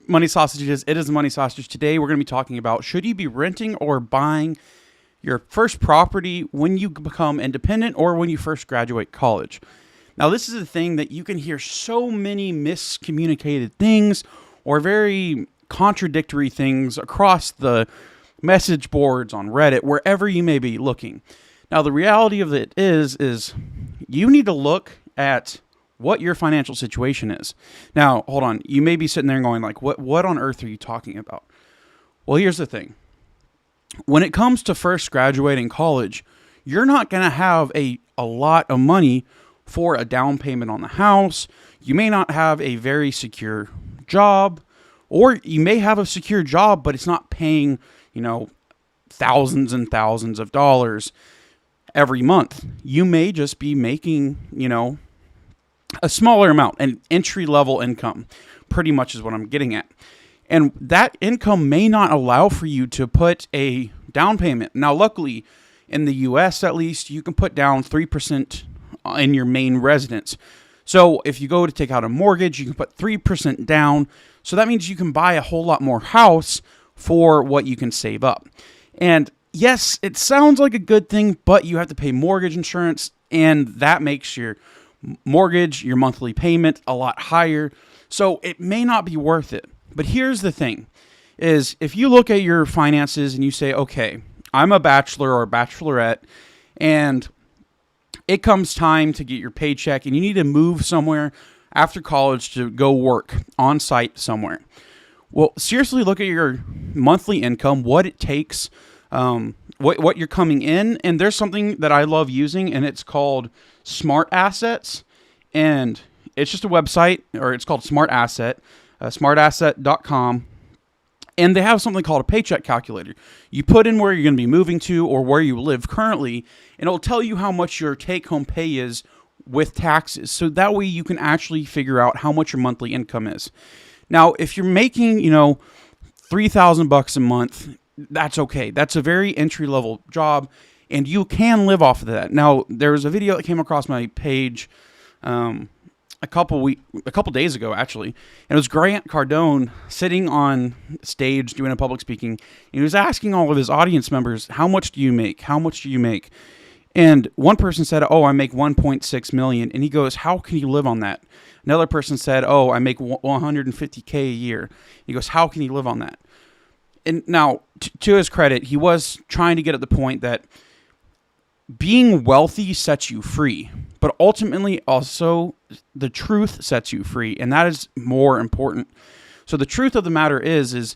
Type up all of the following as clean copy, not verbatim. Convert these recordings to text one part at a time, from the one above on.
Money Sausages? It is Money Sausage. Today we're going to be talking about, should you be renting or buying your first property when you become independent or when you first graduate college? Now, this is a thing that you can hear so many miscommunicated things or very contradictory things across the message boards, on Reddit, wherever you may be looking. Now, the reality of it is you need to look at what your financial situation is. Now, hold on. You may be sitting there and going like, what on earth are you talking about? Well, here's the thing. When it comes to first graduating college, you're not going to have a lot of money for a down payment on the house. You may not have a very secure job, or you may have a secure job, but it's not paying, thousands and thousands of dollars every month. You may just be making, a smaller amount, an entry-level income, pretty much is what I'm getting at. And that income may not allow for you to put a down payment. Now, luckily, in the U.S. at least, you can put down 3% in your main residence. So if you go to take out a mortgage, you can put 3% down. So that means you can buy a whole lot more house for what you can save up. And yes, it sounds like a good thing, but you have to pay mortgage insurance, and that makes your mortgage, your monthly payment, a lot higher. So it may not be worth it. But here's the thing, is if you look at your finances and you say, okay, I'm a bachelor or a bachelorette, and it comes time to get your paycheck and you need to move somewhere after college to go work on site somewhere. Well, seriously look at your monthly income, what it takes, what you're coming in. And there's something that I love using, and it's called Smart Assets. And it's just a website, or it's called Smart Asset, smartasset.com. And they have something called a paycheck calculator. You put in where you're going to be moving to or where you live currently, and it'll tell you how much your take-home pay is with taxes. So that way you can actually figure out how much your monthly income is. Now, if you're making, $3,000 a month, that's okay. That's a very entry-level job, and you can live off of that. Now, there was a video that came across my page a couple days ago, actually, and it was Grant Cardone sitting on stage doing a public speaking, and he was asking all of his audience members, how much do you make? How much do you make? And one person said, oh, I make 1.6 million. And he goes, how can you live on that? Another person said, oh, I make 150K a year. He goes, how can you live on that? And now, to his credit, he was trying to get at the point that being wealthy sets you free, but ultimately also the truth sets you free, and that is more important. So the truth of the matter is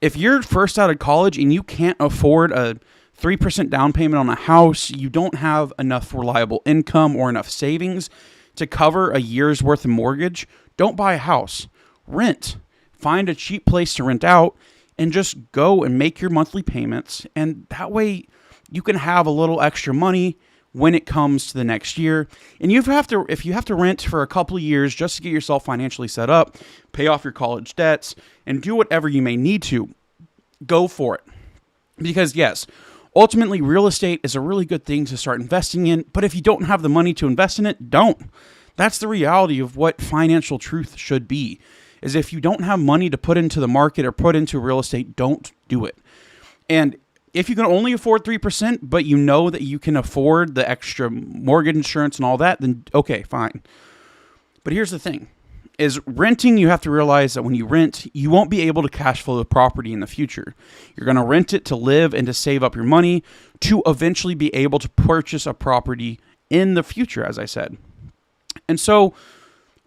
if you're first out of college and you can't afford a 3% down payment on a house, you don't have enough reliable income or enough savings to cover a year's worth of mortgage, don't buy a house. Rent. Find a cheap place to rent out and just go and make your monthly payments, and that way you can have a little extra money when it comes to the next year. And if you have to rent for a couple of years just to get yourself financially set up, pay off your college debts, and do whatever you may need to, go for it. Because yes, ultimately real estate is a really good thing to start investing in, but if you don't have the money to invest in it, don't. That's the reality of what financial truth should be, is if you don't have money to put into the market or put into real estate, don't do it. And if you can only afford 3%, but you know that you can afford the extra mortgage insurance and all that, then okay, fine. But here's the thing, is renting, you have to realize that when you rent, you won't be able to cash flow the property in the future. You're going to rent it to live and to save up your money to eventually be able to purchase a property in the future, as I said. And so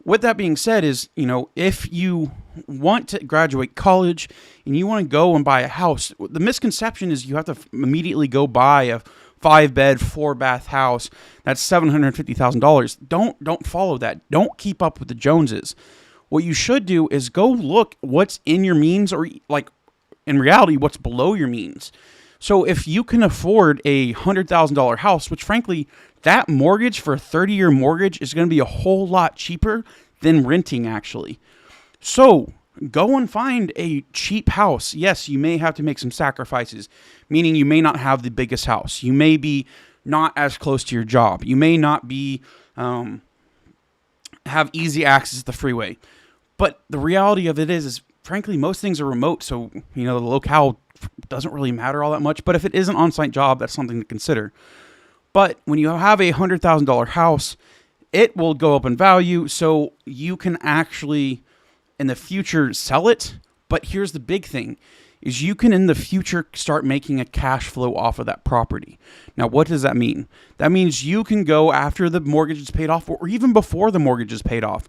with that being said is, if you want to graduate college and you want to go and buy a house, the misconception is you have to immediately go buy a 5-bed, 4-bath house that's $750,000. Don't follow that. Don't keep up with the Joneses. What you should do is go look what's in your means, or like in reality, what's below your means. So if you can afford a $100,000 house, which frankly, that mortgage for a 30-year mortgage is going to be a whole lot cheaper than renting actually. So go and find a cheap house. Yes, you may have to make some sacrifices, meaning you may not have the biggest house. You may be not as close to your job. You may not be have easy access to the freeway. But the reality of it is frankly, most things are remote. So, the locale doesn't really matter all that much. But if it is an on-site job, that's something to consider. But when you have a $100,000 house, it will go up in value. So you can actually, in the future, sell it. But here's the big thing, is you can in the future start making a cash flow off of that property. Now, what does that mean? That means you can go after the mortgage is paid off, or even before the mortgage is paid off.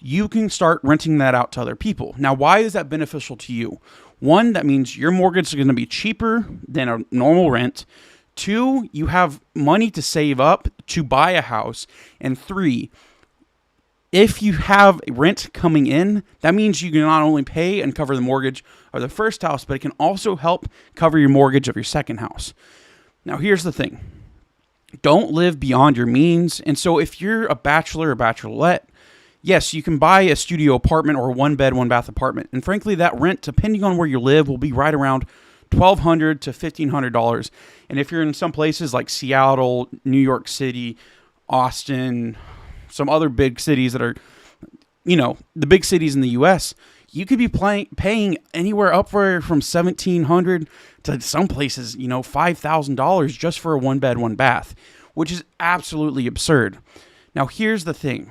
You can start renting that out to other people. Now, why is that beneficial to you? One, that means your mortgage is going to be cheaper than a normal rent. Two, you have money to save up to buy a house. And three, if you have rent coming in, that means you can not only pay and cover the mortgage of the first house, but it can also help cover your mortgage of your second house. Now, here's the thing. Don't live beyond your means. And so if you're a bachelor or bachelorette, yes, you can buy a studio apartment or a one-bed, one-bath apartment. And frankly, that rent, depending on where you live, will be right around $1,200 to $1,500. And if you're in some places like Seattle, New York City, Austin, some other big cities that are, the big cities in the U.S., you could be paying anywhere up from $1,700 to some places, $5,000 just for a one-bed, one-bath, which is absolutely absurd. Now, here's the thing.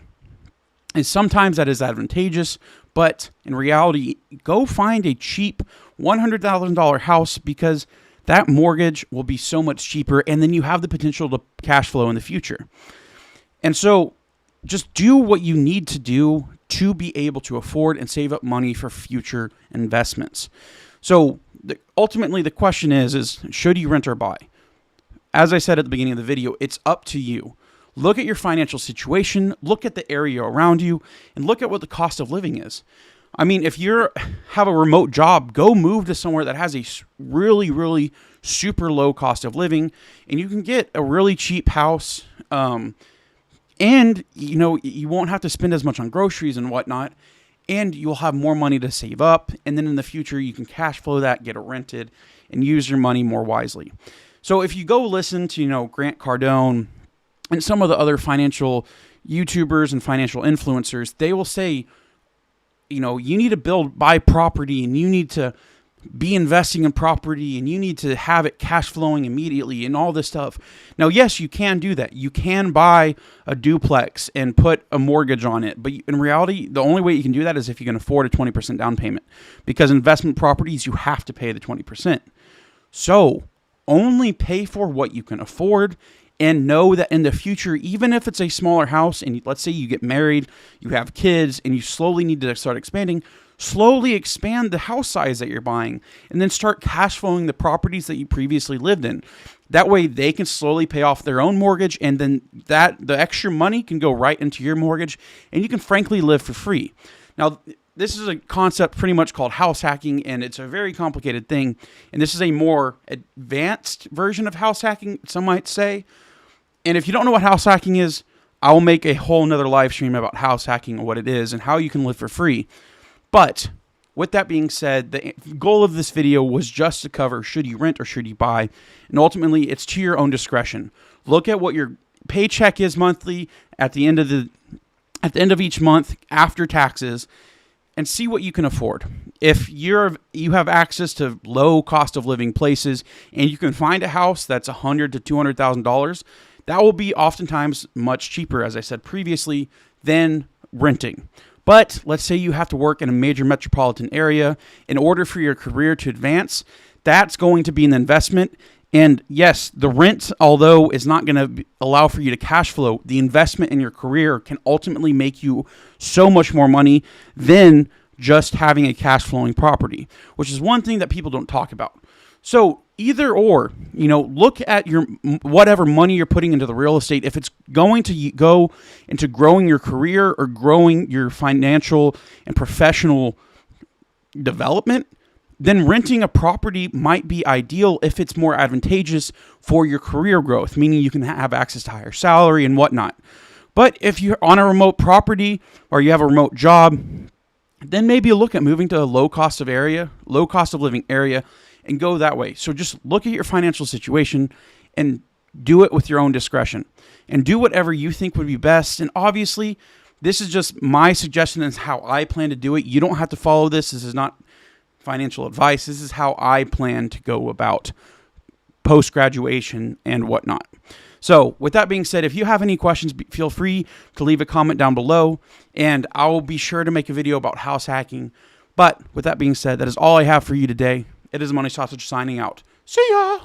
And sometimes that is advantageous, but in reality, go find a cheap $100,000 house because that mortgage will be so much cheaper, and then you have the potential to cash flow in the future. And so just do what you need to do to be able to afford and save up money for future investments. So ultimately, the question is should you rent or buy? As I said at the beginning of the video, it's up to you. Look at your financial situation, look at the area around you, and look at what the cost of living is. I mean, if you have a remote job, go move to somewhere that has a really, really super low cost of living, and you can get a really cheap house, and you won't have to spend as much on groceries and whatnot, and you'll have more money to save up, and then in the future, you can cash flow that, get it rented, and use your money more wisely. So if you go listen to, Grant Cardone, and some of the other financial YouTubers and financial influencers, they will say, you need to buy property, and you need to be investing in property, and you need to have it cash flowing immediately and all this stuff. Now, yes, you can do that. You can buy a duplex and put a mortgage on it. But in reality, the only way you can do that is if you can afford a 20% down payment, because investment properties, you have to pay the 20%. So only pay for what you can afford. And know that in the future, even if it's a smaller house, and let's say you get married, you have kids, and you slowly need to start expanding, slowly expand the house size that you're buying, and then start cash flowing the properties that you previously lived in. That way, they can slowly pay off their own mortgage, and then the extra money can go right into your mortgage, and you can frankly live for free. Now, this is a concept pretty much called house hacking, and it's a very complicated thing, and this is a more advanced version of house hacking, some might say. And if you don't know what house hacking is, I will make a whole nother live stream about house hacking and what it is and how you can live for free. But with that being said, the goal of this video was just to cover should you rent or should you buy. And ultimately, it's to your own discretion. Look at what your paycheck is monthly at the end of each month after taxes, and see what you can afford. If you have access to low cost of living places and you can find a house that's $100,000 to $200,000, that will be oftentimes much cheaper, as I said previously, than renting. But let's say you have to work in a major metropolitan area in order for your career to advance. That's going to be an investment. And yes, the rent, although is not going to allow for you to cash flow, the investment in your career can ultimately make you so much more money than just having a cash flowing property, which is one thing that people don't talk about. So either or, look at your whatever money you're putting into the real estate. If it's going to go into growing your career or growing your financial and professional development, then renting a property might be ideal if it's more advantageous for your career growth, meaning you can have access to higher salary and whatnot. But if you're on a remote property or you have a remote job, then maybe look at moving to a low cost of living area and go that way. So just look at your financial situation and do it with your own discretion and do whatever you think would be best. And obviously, This is just my suggestion and how I plan to do it. You don't have to follow this. This is not financial advice. This is how I plan to go about post-graduation and whatnot. So with that being said, if you have any questions, feel free to leave a comment down below, and I will be sure to make a video about house hacking. But with that being said, that is all I have for you today. It is Money Sausage signing out. See ya!